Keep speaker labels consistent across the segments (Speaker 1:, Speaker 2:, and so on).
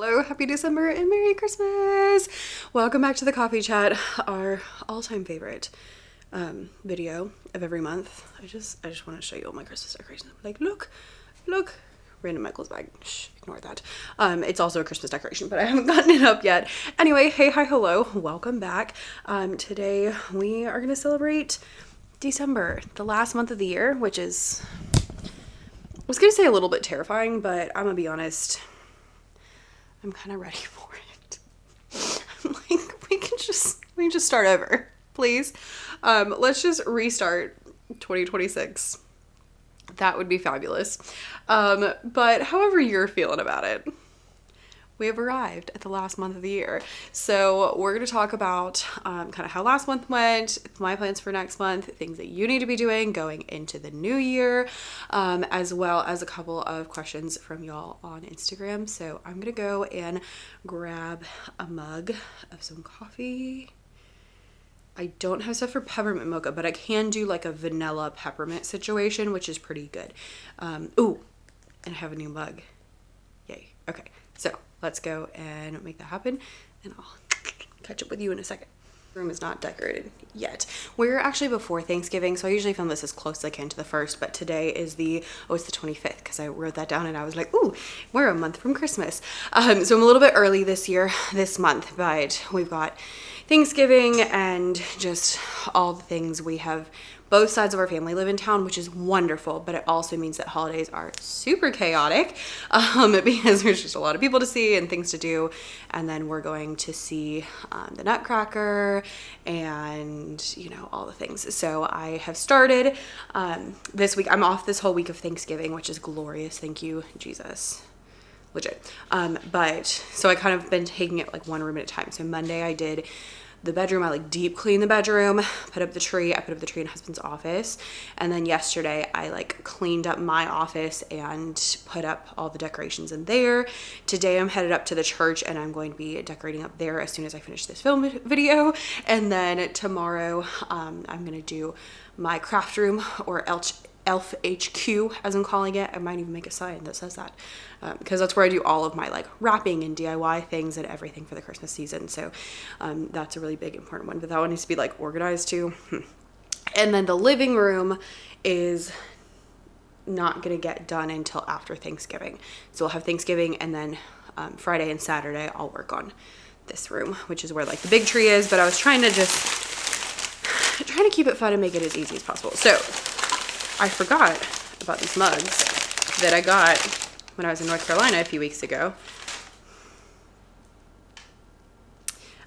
Speaker 1: Hello, happy December and Merry Christmas! Welcome back to the coffee chat, our all-time favorite video of every month. I just want to show you all my Christmas decorations. Like, look, random Michael's bag. Shh, ignore that. It's also a Christmas decoration, but I haven't gotten it up yet. Anyway, hey, hi, hello, welcome back. Today we are gonna celebrate December, the last month of the year, which is, I was gonna say a little bit terrifying, but I'm gonna be honest, I'm kind of ready for it. I'm like, we can just start over, please. Let's just restart 2026. That would be fabulous. But however you're feeling about it, we have arrived at the last month of the year. So we're going to talk about kind of how last month went, my plans for next month, things that you need to be doing going into the new year, as well as a couple of questions from y'all on Instagram. So I'm going to go and grab a mug of some coffee. I don't have stuff for peppermint mocha, but I can do like a vanilla peppermint situation, which is pretty good. Ooh, and I have a new mug. Yay. Okay. So let's go and make that happen, and I'll catch up with you in a second. The room is not decorated yet. We're actually before Thanksgiving, so I usually film this as close as I can to the first, but today is it's the 25th, because I wrote that down and I was like, ooh, we're a month from Christmas. So I'm a little bit early this month, but we've got Thanksgiving and just all the things. We have both sides of our family live in town, which is wonderful, but it also means that holidays are super chaotic because there's just a lot of people to see and things to do. And then we're going to see the Nutcracker and, you know, all the things. So I have started this week. I'm off this whole week of Thanksgiving, which is glorious. Thank you, Jesus. Legit. But so I kind of been taking it like one room at a time. So Monday I did the bedroom. I like deep cleaned the bedroom, put up the tree. I put up the tree in husband's office. And then yesterday I like cleaned up my office and put up all the decorations in there. Today I'm headed up to the church and I'm going to be decorating up there as soon as I finish this film video. And then tomorrow I'm going to do my craft room, or Elf HQ as I'm calling it. I might even make a sign that says that, because that's where I do all of my like wrapping and DIY things and everything for the Christmas season. So that's a really big important one, but that one needs to be like organized too. And then the living room is not gonna get done until after Thanksgiving. So we'll have Thanksgiving, and then Friday and Saturday I'll work on this room, which is where like the big tree is. But I was trying to keep it fun and make it as easy as possible. So I forgot about these mugs that I got when I was in North Carolina a few weeks ago.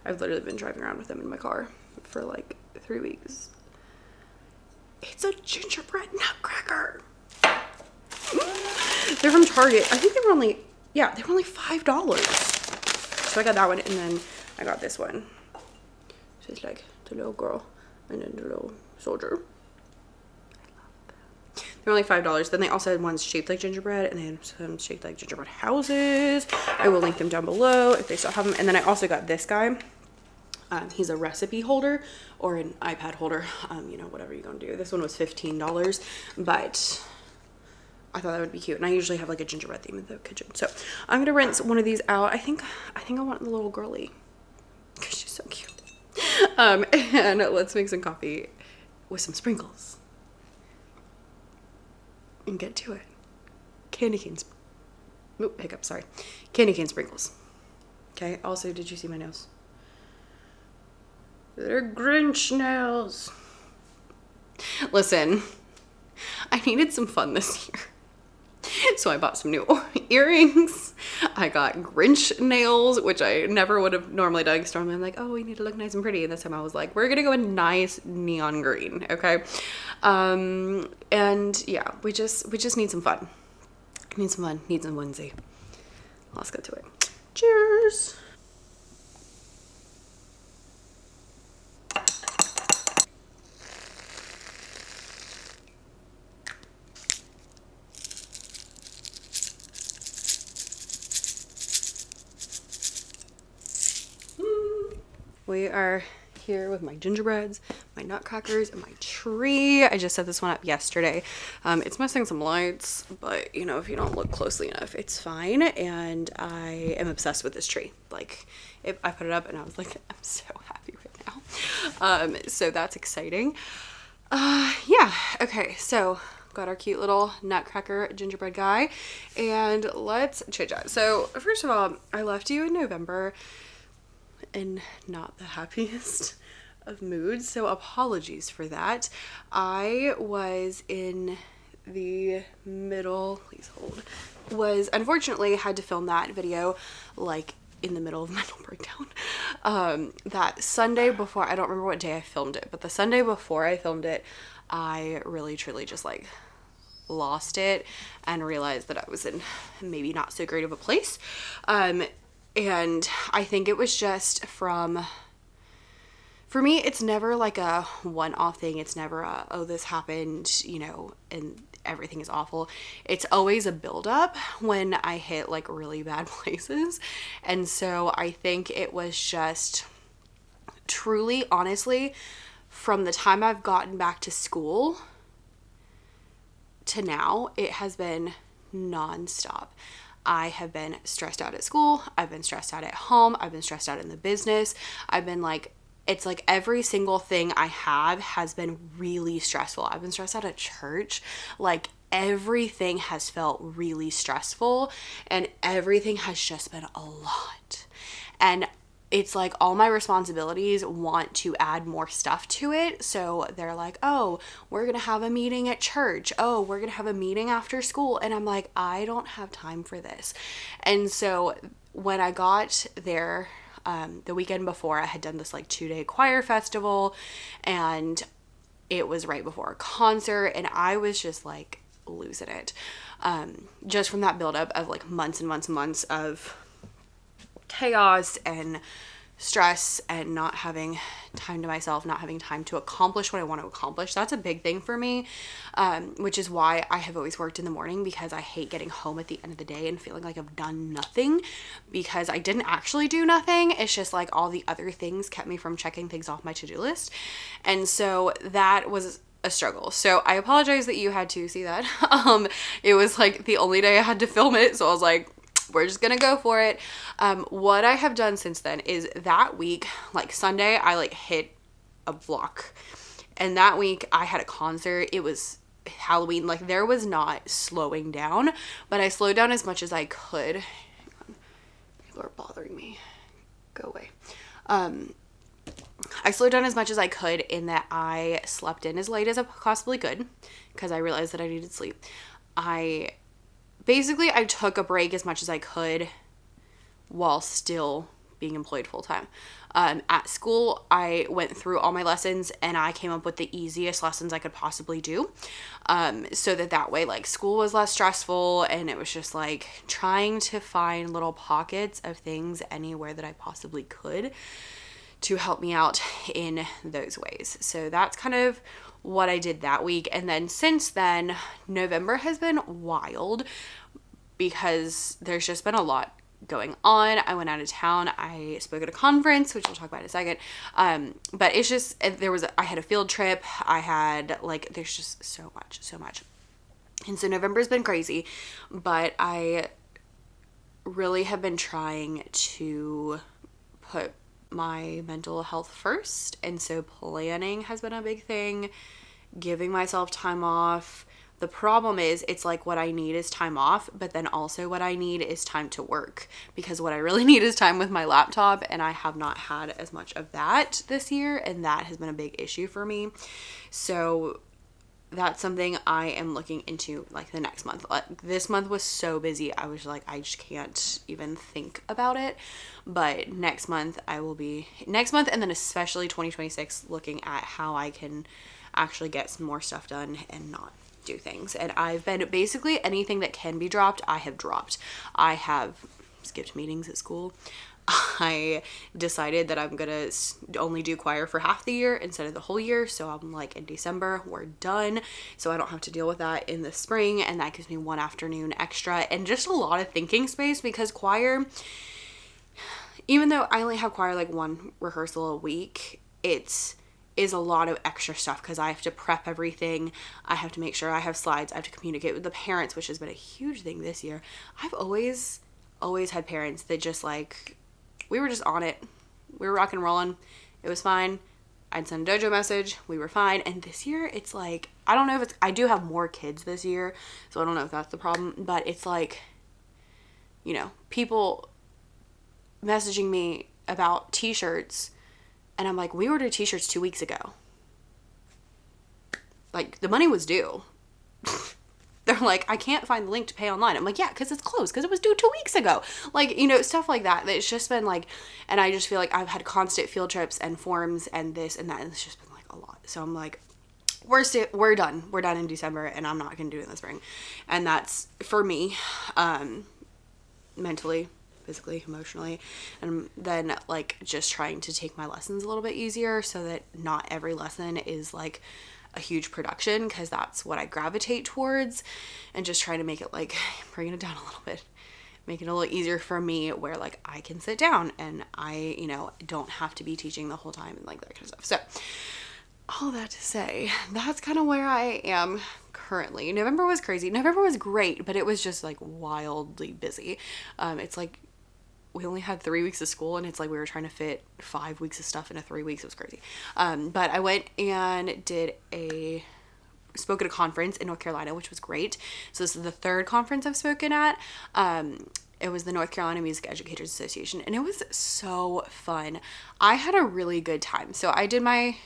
Speaker 1: I've literally been driving around with them in my car for like 3 weeks. It's a gingerbread nutcracker. They're from Target. I think they were only $5. So I got that one, and then I got this one. So it's like the little girl and then the little soldier. They're only $5. Then they also had ones shaped like gingerbread, and they had some shaped like gingerbread houses. I will link them down below if they still have them. And then I also got this guy. He's a recipe holder or an iPad holder, you know, whatever you're gonna do. This one was $15, but I thought that would be cute. And I usually have like a gingerbread theme in the kitchen. So I'm gonna rinse one of these out. I think I want the little girly because she's so cute. And let's make some coffee with some sprinkles and get to it. Candy canes. Oh, hiccup, sorry. Candy cane sprinkles. Okay, also, did you see my nails? They're Grinch nails. Listen, I needed some fun this year. So I bought some new earrings. I got Grinch nails, which I never would have normally done, because normally I'm like, oh, we need to look nice and pretty. And this time I was like, we're gonna go in nice neon green, okay? And yeah, we just need some fun. Need some fun, need some whimsy. Let's get to it. Cheers. We are here with my gingerbreads, my nutcrackers, and my tree. tree. I just set this one up yesterday. It's missing some lights, but you know, if you don't look closely enough, it's fine. And I am obsessed with this tree. Like, if I put it up and I was like, I'm so happy right now. So that's exciting. Yeah. Okay. So got our cute little nutcracker gingerbread guy, and let's chit chat. So first of all, I left you in November in not the happiest of moods, so apologies for that. I was in the middle, please hold, was unfortunately had to film that video like in the middle of mental breakdown. That Sunday before, I don't remember what day I filmed it, but the Sunday before I filmed it, I really truly just like lost it and realized that I was in maybe not so great of a place. And I think it was just from, for me, it's never like a one-off thing. It's never a, oh, this happened, you know, and everything is awful. It's always a buildup when I hit like really bad places. And so I think it was just truly, honestly, from the time I've gotten back to school to now, it has been nonstop. I have been stressed out at school. I've been stressed out at home. I've been stressed out in the business. I've been like, it's like every single thing I have has been really stressful. I've been stressed out at church. Like everything has felt really stressful and everything has just been a lot. And it's like all my responsibilities want to add more stuff to it. So they're like, oh, we're going to have a meeting at church. Oh, we're going to have a meeting after school. And I'm like, I don't have time for this. And so when I got there, the weekend before, I had done this like 2-day choir festival, and it was right before a concert, and I was just like losing it. Just from that buildup of like months and months and months of chaos and stress and not having time to myself, not having time to accomplish what I want to accomplish. That's a big thing for me, which is why I have always worked in the morning, because I hate getting home at the end of the day and feeling like I've done nothing, because I didn't actually do nothing. It's just like all the other things kept me from checking things off my to-do list. And so that was a struggle. So I apologize that you had to see that. It was like the only day I had to film it. So I was like, we're just gonna go for it. What I have done since then is that week, like Sunday, I like hit a block. And that week I had a concert. It was Halloween. Like there was not slowing down, but I slowed down as much as I could. People are bothering me. Go away. I slowed down as much as I could in that I slept in as late as I possibly could, because I realized that I needed sleep. I took a break as much as I could while still being employed full time. At school, I went through all my lessons and I came up with the easiest lessons I could possibly do. So that way, like school was less stressful, and it was just like trying to find little pockets of things anywhere that I possibly could to help me out in those ways. So that's kind of what I did that week. And then since then, November has been wild because there's just been a lot going on. I went out of town. I spoke at a conference, which we'll talk about in a second. But it's just, I had a field trip. I had like, there's just so much. And so November's been crazy, but I really have been trying to put my mental health first. And so planning has been a big thing, giving myself time off. The problem is it's like what I need is time off, but then also what I need is time to work, because what I really need is time with my laptop, and I have not had as much of that this year, and that has been a big issue for me. So that's something I am looking into like the next month. Like this month was so busy. I was like, I just can't even think about it. But next month and then especially 2026, looking at how I can actually get some more stuff done and not do things. And I've been basically anything that can be dropped, I have dropped. I have skipped meetings at school. I decided that I'm gonna only do choir for half the year instead of the whole year. So I'm like, in December, we're done. So I don't have to deal with that in the spring. And that gives me one afternoon extra and just a lot of thinking space, because choir, even though I only have choir like one rehearsal a week, it's is a lot of extra stuff because I have to prep everything. I have to make sure I have slides. I have to communicate with the parents, which has been a huge thing this year. I've always had parents that just like, we were just on it. We were rock and rolling. It was fine. I'd send a dojo message. We were fine. And this year it's like, I don't know if it's, I do have more kids this year, so I don't know if that's the problem, but it's like, you know, people messaging me about t-shirts, and I'm like, we ordered t-shirts 2 weeks ago. Like, the money was due. They're like, I can't find the link to pay online. I'm like, yeah, because it's closed, because it was due 2 weeks ago. Like, you know, stuff like that. It's just been like, and I just feel like I've had constant field trips and forums and this and that, and it's just been like a lot. So I'm like, we're done. We're done in December, and I'm not going to do it in the spring. And that's, for me, mentally, physically, emotionally, and then like just trying to take my lessons a little bit easier so that not every lesson is like a huge production, because that's what I gravitate towards, and just trying to make it like, bringing it down a little bit, make it a little easier for me where like I can sit down and I, you know, don't have to be teaching the whole time and like that kind of stuff. So all that to say, that's kind of where I am currently. November was crazy. November was great, but it was just like wildly busy. It's like we only had 3 weeks of school, and it's like we were trying to fit 5 weeks of stuff into 3 weeks. It was crazy. But I went and spoke at a conference in North Carolina, which was great. So this is the third conference I've spoken at. It was the North Carolina Music Educators Association, and it was so fun. I had a really good time. So I did my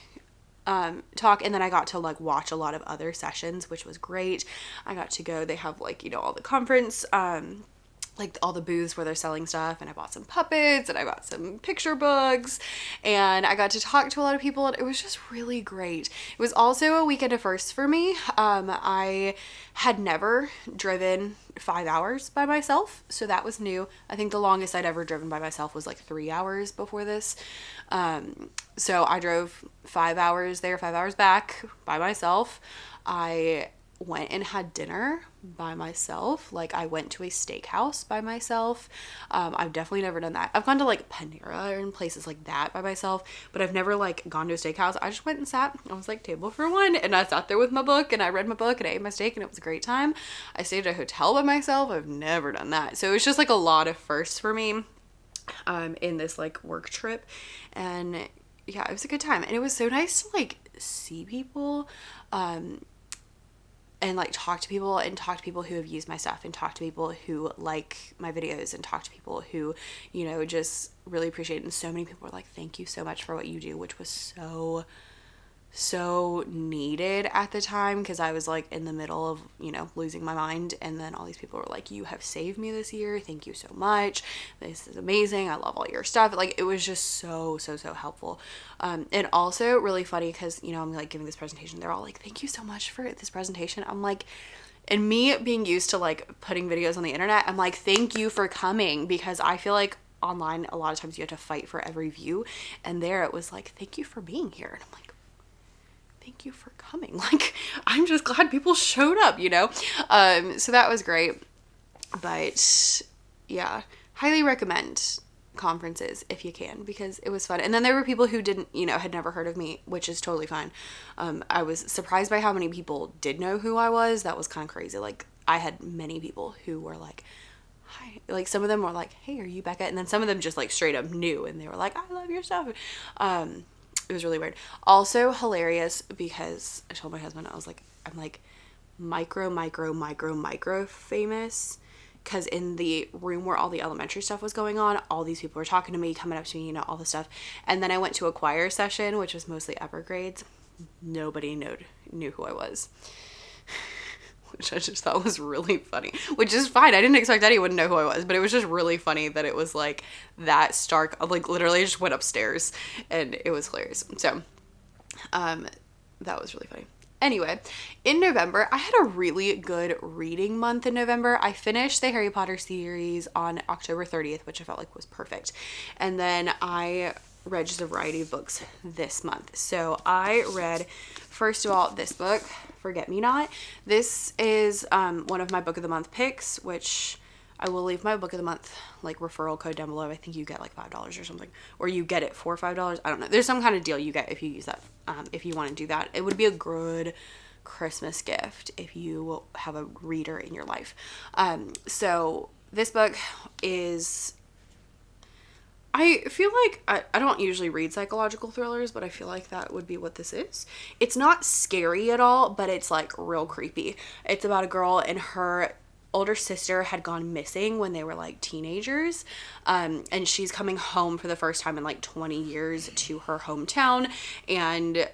Speaker 1: talk, and then I got to like watch a lot of other sessions, which was great. I got to go, they have like, you know, all the conference, like all the booths where they're selling stuff, and I bought some puppets and I bought some picture books, and I got to talk to a lot of people, and it was just really great. It was also a weekend of firsts for me. I had never driven 5 hours by myself, so that was new. I think the longest I'd ever driven by myself was like 3 hours before this. So I drove 5 hours there, 5 hours back by myself. I went and had dinner by myself. Like, I went to a steakhouse by myself. I've definitely never done that. I've gone to like Panera and places like that by myself, but I've never like gone to a steakhouse. I just went and sat. I was like, table for one, and I sat there with my book, and I read my book, and I ate my steak, and it was a great time. I stayed at a hotel by myself. I've never done that. So it was just like a lot of firsts for me in this like work trip. And yeah, it was a good time, and it was so nice to like see people and like talk to people, and talk to people who have used my stuff, and talk to people who like my videos, and talk to people who, you know, just really appreciate it. And so many people were like, thank you so much for what you do, which was so needed at the time, because I was like in the middle of, you know, losing my mind, and then all these people were like, you have saved me this year, thank you so much, this is amazing, I love all your stuff. Like, it was just so helpful. And also really funny, because, you know, I'm like giving this presentation, they're all like, thank you so much for this presentation. I'm like, and me being used to like putting videos on the internet, I'm like, thank you for coming, because I feel like online a lot of times you have to fight for every view, and there it was like, thank you for being here. And I'm like, thank you for coming. Like, I'm just glad people showed up, you know? So that was great. But yeah, highly recommend conferences if you can, because it was fun. And then there were people who didn't, you know, had never heard of me, which is totally fine. I was surprised by how many people did know who I was. That was kind of crazy. Like, I had many people who were like, hi, like some of them were like, hey, are you Becca? And then some of them just like straight up knew, and they were like, I love your stuff. It was really weird. Also hilarious, because I told my husband, I was like, I'm like micro famous, because in the room where all the elementary stuff was going on, all these people were talking to me, coming up to me, you know, all this stuff. And then I went to a choir session, which was mostly upper grades. Nobody knew who I was, which I just thought was really funny, which is fine. I didn't expect anyone to know who I was, but it was just really funny that it was like that stark. Like, literally I just went upstairs, and it was hilarious. So that was really funny. Anyway, in November, I had a really good reading month in November. I finished the Harry Potter series on October 30th, which I felt like was perfect. And then I read just a variety of books this month. So I read, first of all, this book, Forget Me Not. This is one of my book of the month picks, which I will leave my book of the month like referral code down below. I think you get like $5 or something, or you get it for $5. I don't know. There's some kind of deal you get if you use that. If you want to do that, it would be a good Christmas gift if you have a reader in your life. So this book is, I feel like I don't usually read psychological thrillers, but I feel like that would be what this is. It's not scary at all, but it's like real creepy. It's about a girl and her older sister had gone missing when they were like teenagers, and she's coming home for the first time in like 20 years to her hometown, and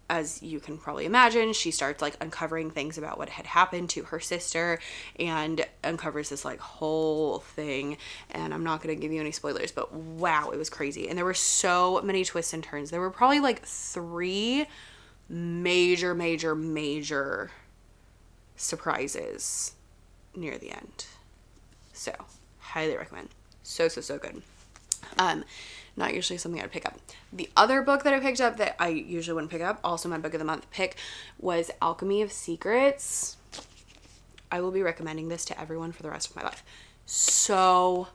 Speaker 1: as you can probably imagine, she starts like uncovering things about what had happened to her sister and uncovers this like whole thing. And I'm not going to give you any spoilers, but wow, it was crazy. And there were so many twists and turns. There were probably like 3 major surprises near the end. So highly recommend. So good. Not usually something I'd pick up. The other book that I picked up that I usually wouldn't pick up, also my book of the month pick, was Alchemy of Secrets. I will be recommending this to everyone for the rest of my life. So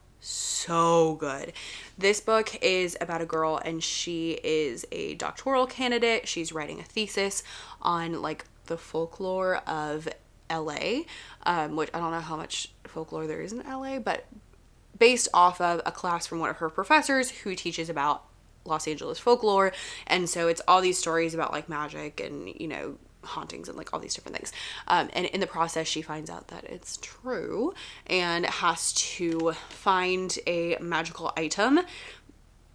Speaker 1: good. This book is about a girl and she is a doctoral candidate. She's writing a thesis on like the folklore of LA, which I don't know how much folklore there is in LA, but based off of a class from one of her professors who teaches about Los Angeles folklore. And so it's all these stories about like magic and, you know, hauntings and like all these different things. And in the process, she finds out that it's true and has to find a magical item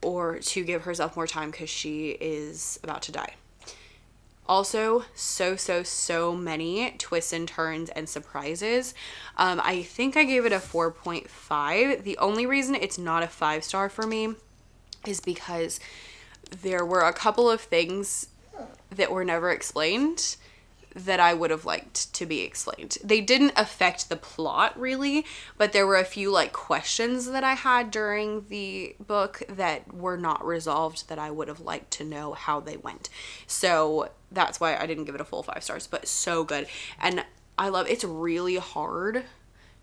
Speaker 1: or to give herself more time because she is about to die. Also, so many twists and turns and surprises. I think I gave it a 4.5. The only reason it's not a 5-star for me is because there were a couple of things that were never explained that I would have liked to be explained. They didn't affect the plot really, but there were a few like questions that I had during the book that were not resolved that I would have liked to know how they went. So that's why I didn't give it a full 5 stars, but so good. And it's really hard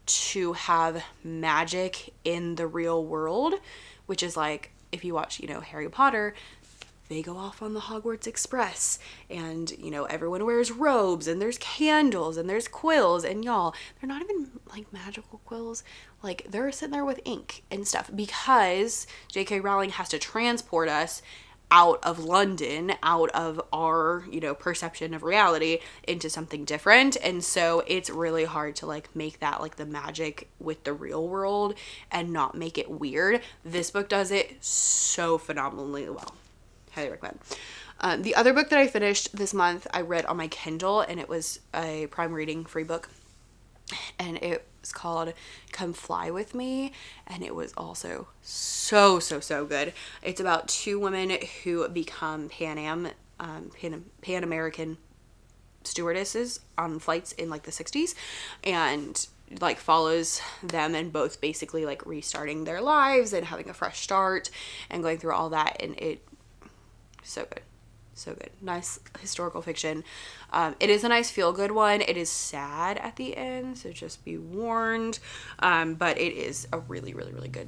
Speaker 1: to have magic in the real world, which is like, if you watch, you know, Harry Potter, they go off on the Hogwarts Express and, you know, everyone wears robes and there's candles and there's quills, and y'all, they're not even like magical quills. Like they're sitting there with ink and stuff because J.K. Rowling has to transport us out of London, out of our, you know, perception of reality into something different. And so it's really hard to like make that like the magic with the real world and not make it weird. This book does it so phenomenally well. Highly recommend. The other book that I finished this month, I read on my Kindle, and it was a Prime Reading free book, and it was called Come Fly With Me, and it was also so good. It's about 2 women who become Pan American stewardesses on flights in like the 60s, and like follows them and both basically like restarting their lives and having a fresh start and going through all that, and so good. Nice historical fiction. It is a nice feel-good one. It is sad at the end, so just be warned. But it is a really good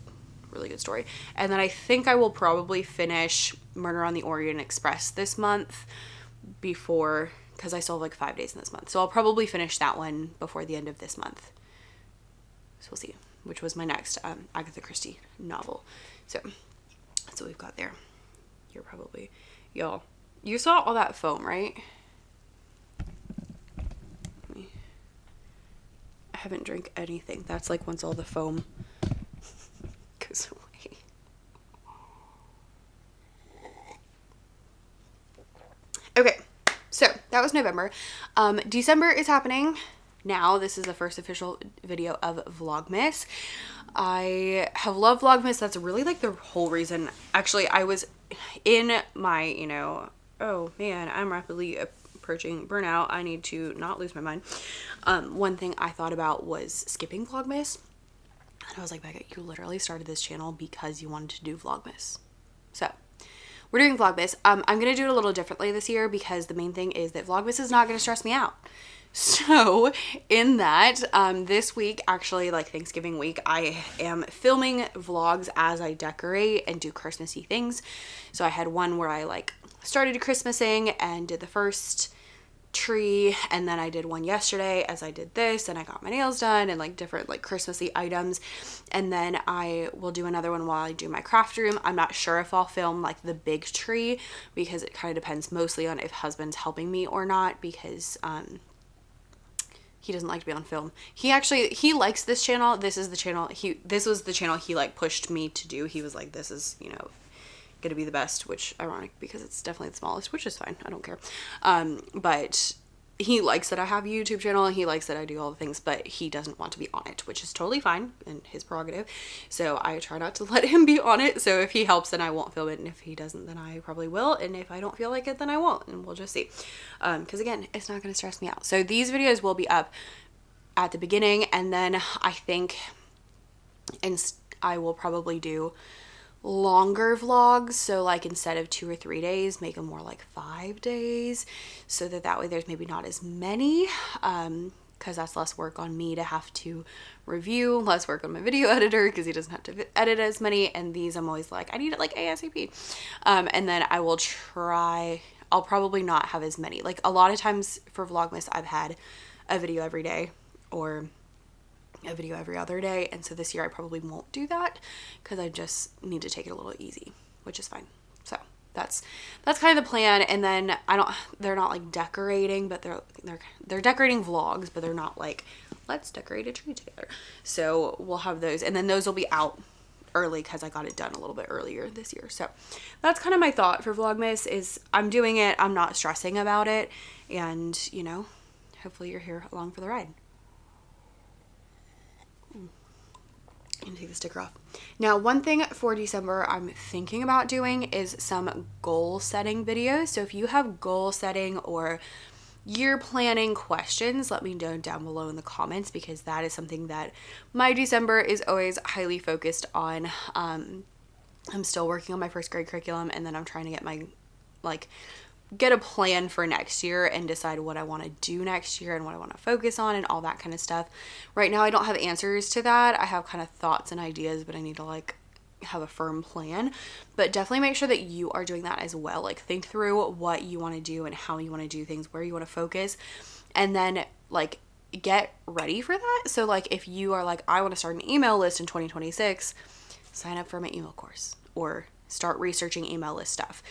Speaker 1: story. And then I think I will probably finish Murder on the Orient Express this month because I still have like 5 days in this month. So I'll probably finish that one before the end of this month. So we'll see, which was my next Agatha Christie novel. So that's what we've got there. You're probably, y'all, you saw all that foam, right? I haven't drank anything. That's like once all the foam goes away. Okay, so that was November. December is happening now. This is the first official video of Vlogmas. I have loved Vlogmas. That's really like the whole reason. Actually, I was in my, you know, oh man, I'm rapidly approaching burnout. I need to not lose my mind. One thing I thought about was skipping Vlogmas. And I was like, Becca, you literally started this channel because you wanted to do Vlogmas. So we're doing Vlogmas. I'm going to do it a little differently this year because the main thing is that Vlogmas is not going to stress me out. So in that, this week, actually like Thanksgiving week, I am filming vlogs as I decorate and do Christmassy things. So I had one where I like started Christmasing and did the first tree, and then I did one yesterday as I did this, and I got my nails done and like different like Christmassy items. And then I will do another one while I do my craft room. I'm not sure if I'll film like the big tree because it kind of depends mostly on if husband's helping me or not, because he doesn't like to be on film. He likes this channel. This was the channel he like pushed me to do. He was like, this is, you know, gonna be the best, which ironic because it's definitely the smallest, which is fine. I don't care. But he likes that I have a YouTube channel. He likes that I do all the things, but he doesn't want to be on it, which is totally fine and his prerogative. So I try not to let him be on it. So if he helps, then I won't film it. And if he doesn't, then I probably will. And if I don't feel like it, then I won't. And we'll just see. Because again, it's not going to stress me out. So these videos will be up at the beginning. And then I think I will probably do longer vlogs, so like instead of 2 or 3 days, make them more like 5 days, so that way there's maybe not as many, because that's less work on me to have to review, less work on my video editor because he doesn't have to edit as many. And these I'm always like, I need it like ASAP. And then I'll probably not have as many. Like a lot of times for Vlogmas I've had a video every day or a video every other day, and so this year I probably won't do that because I just need to take it a little easy, which is fine. So that's kind of the plan. And then they're not like decorating, but they're decorating vlogs, but they're not like, let's decorate a tree together. So we'll have those, and then those will be out early because I got it done a little bit earlier this year. So that's kind of my thought for Vlogmas, is I'm doing it, I'm not stressing about it, and you know, hopefully you're here along for the ride. And take the sticker off. Now, one thing for December I'm thinking about doing is some goal setting videos. So if you have goal setting or year planning questions, let me know down below in the comments, because that is something that my December is always highly focused on. I'm still working on my first grade curriculum, and then I'm trying to get a plan for next year and decide what I want to do next year and what I want to focus on and all that kind of stuff. Right now I don't have answers to that. I have kind of thoughts and ideas, but I need to like have a firm plan. But definitely make sure that you are doing that as well. Like think through what you want to do and how you want to do things, where you want to focus, and then like get ready for that. So like if you are like, I want to start an email list in 2026, sign up for my email course, or start researching email list stuff,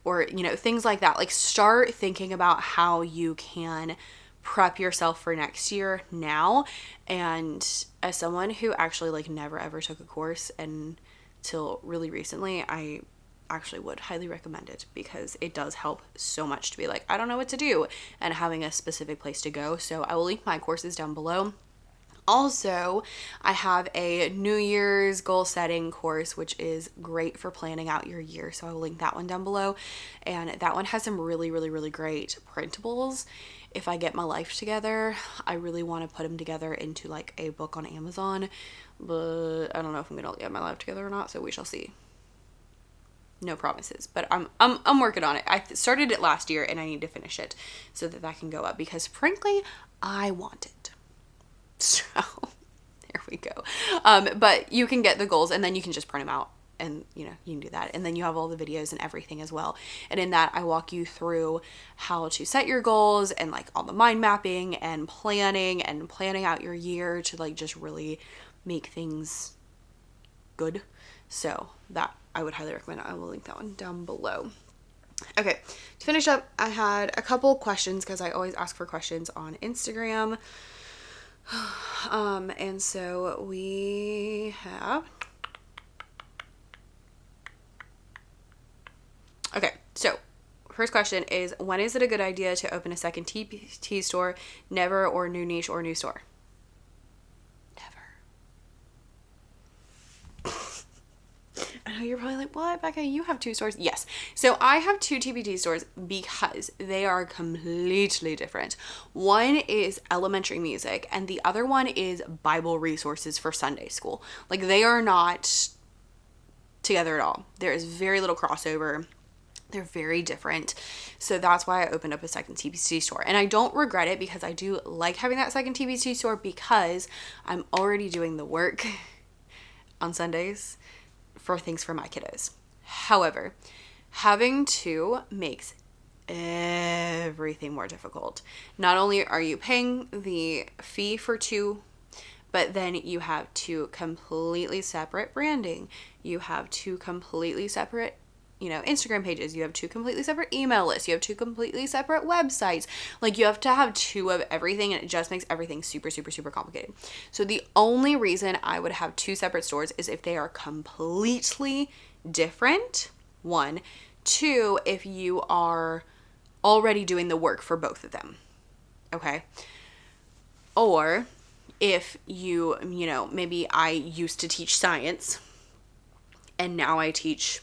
Speaker 1: or, you know, things like that. Like start thinking about how you can prep yourself for next year now. And as someone who actually like never ever took a course until really recently, I actually would highly recommend it, because it does help so much to be like, I don't know what to do, and having a specific place to go. So I will link my courses down below. Also, I have a New Year's goal setting course, which is great for planning out your year. So I will link that one down below. And that one has some really, really, really great printables. If I get my life together, I really want to put them together into like a book on Amazon, but I don't know if I'm going to get my life together or not. So we shall see. No promises, but I'm working on it. I started it last year and I need to finish it so that can go up, because frankly, I want it. So there we go. But you can get the goals and then you can just print them out, and you know, you can do that. And then you have all the videos and everything as well. And in that, I walk you through how to set your goals and like all the mind mapping and planning out your year to like just really make things good. So that I would highly recommend. I will link that one down below. Okay, to finish up, I had a couple questions because I always ask for questions on Instagram. And so we have, okay, so first question is, when is it a good idea to open a second TPT store? Never, or new niche, or new store? I know you're probably like, what, Becca, you have 2 stores? Yes. So I have 2 TPT stores because they are completely different. One is elementary music and the other one is Bible resources for Sunday school. Like they are not together at all. There is very little crossover. They're very different. So that's why I opened up a second TBC store. And I don't regret it because I do like having that second TBC store because I'm already doing the work on Sundays for things for my kiddos. However, having two makes everything more difficult. Not only are you paying the fee for two, but then you have two completely separate branding. You have two completely separate Instagram pages. You have two completely separate email lists. You have two completely separate websites. Like, you have to have two of everything, and it just makes everything super, super, super complicated. So the only reason I would have two separate stores is if they are completely different. One. Two, if you are already doing the work for both of them. Okay? Or if maybe I used to teach science and now I teach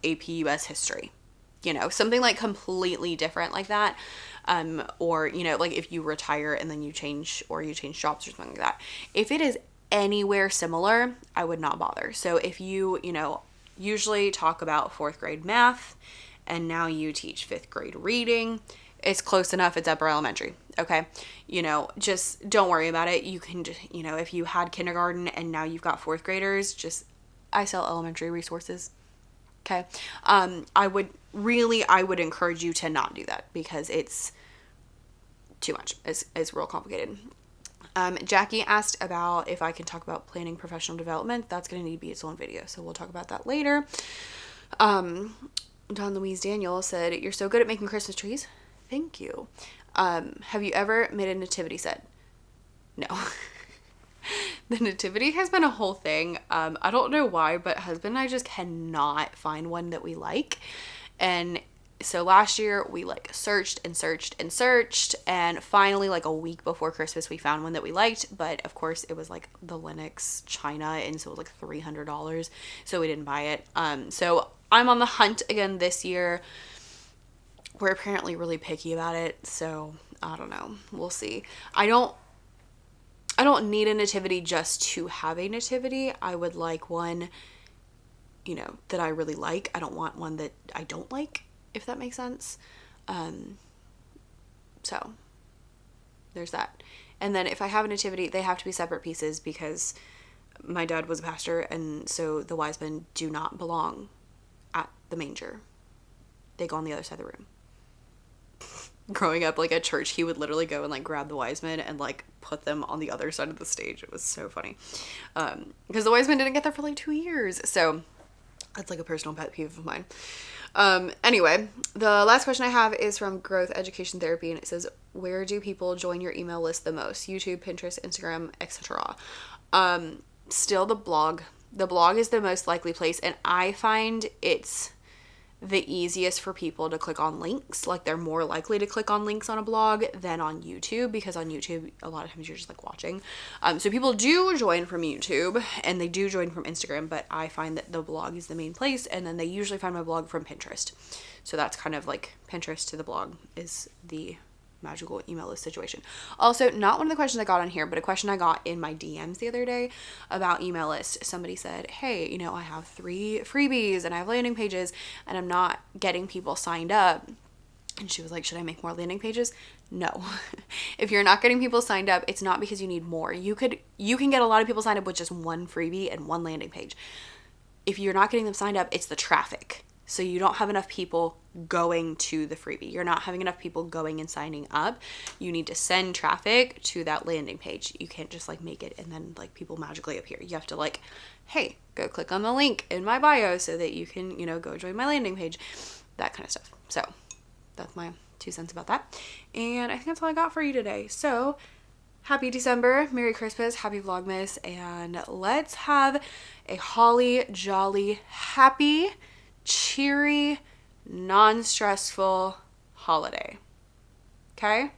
Speaker 1: AP US history, something like completely different like that. Or, like if you retire and then you change jobs or something like that. If it is anywhere similar, I would not bother. So if you, usually talk about 4th grade math and now you teach 5th grade reading, it's close enough. It's upper elementary. Okay. Just don't worry about it. You can, if you had kindergarten and now you've got 4th graders, I sell elementary resources. Okay. I would encourage you to not do that because it's too much. It's real complicated. Jackie asked about if I can talk about planning professional development. That's going to need to be its own video. So we'll talk about that later. Don Louise Daniel said, "You're so good at making Christmas trees." Thank you. Have you ever made a nativity set? No. The nativity has been a whole thing. I don't know why, but husband and I just cannot find one that we like. And so last year we searched and searched and searched, and finally a week before Christmas we found one that we liked, but of course it was the Lenox China, and so it was $300, so we didn't buy it. So I'm on the hunt again this year. We're apparently really picky about it, so I don't know. We'll see. I don't need a nativity just to have a nativity. I would like one, that I really like. I don't want one that I don't like, if that makes sense. So there's that. And then if I have a nativity, they have to be separate pieces because my dad was a pastor, and so the wise men do not belong at the manger. They go on the other side of the room. Growing up at church, he would literally go and grab the wise men and put them on the other side of the stage. It was so funny because the wise men didn't get there for 2 years, so that's a personal pet peeve of mine. Anyway, the last question I have is from Growth Education Therapy, and it says, where do people join your email list the most? YouTube, Pinterest, Instagram, etc. Still the blog. The blog is the most likely place, and I find it's the easiest for people to click on links. They're more likely to click on links on a blog than on YouTube, because on YouTube a lot of times you're just watching. So people do join from YouTube and they do join from Instagram, but I find that the blog is the main place, and then they usually find my blog from Pinterest. So that's kind of Pinterest to the blog is the magical email list situation. Also, not one of the questions I got on here, but a question I got in my DMs the other day about email lists. Somebody said, hey, I have 3 freebies and I have landing pages and I'm not getting people signed up. And she was like, should I make more landing pages? No. If you're not getting people signed up, it's not because you need more. You can get a lot of people signed up with just 1 freebie and 1 landing page. If you're not getting them signed up, it's the traffic. So you don't have enough people going to the freebie. You're not having enough people going and signing up. You need to send traffic to that landing page. You can't just make it and then people magically appear. You have to hey, go click on the link in my bio so that you can, go join my landing page. That kind of stuff. So that's my 2 cents about that. And I think that's all I got for you today. So happy December, Merry Christmas, happy Vlogmas, and let's have a holly jolly, happy, cheery, non-stressful holiday. Okay?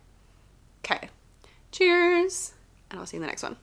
Speaker 1: Okay. Cheers. And I'll see you in the next one.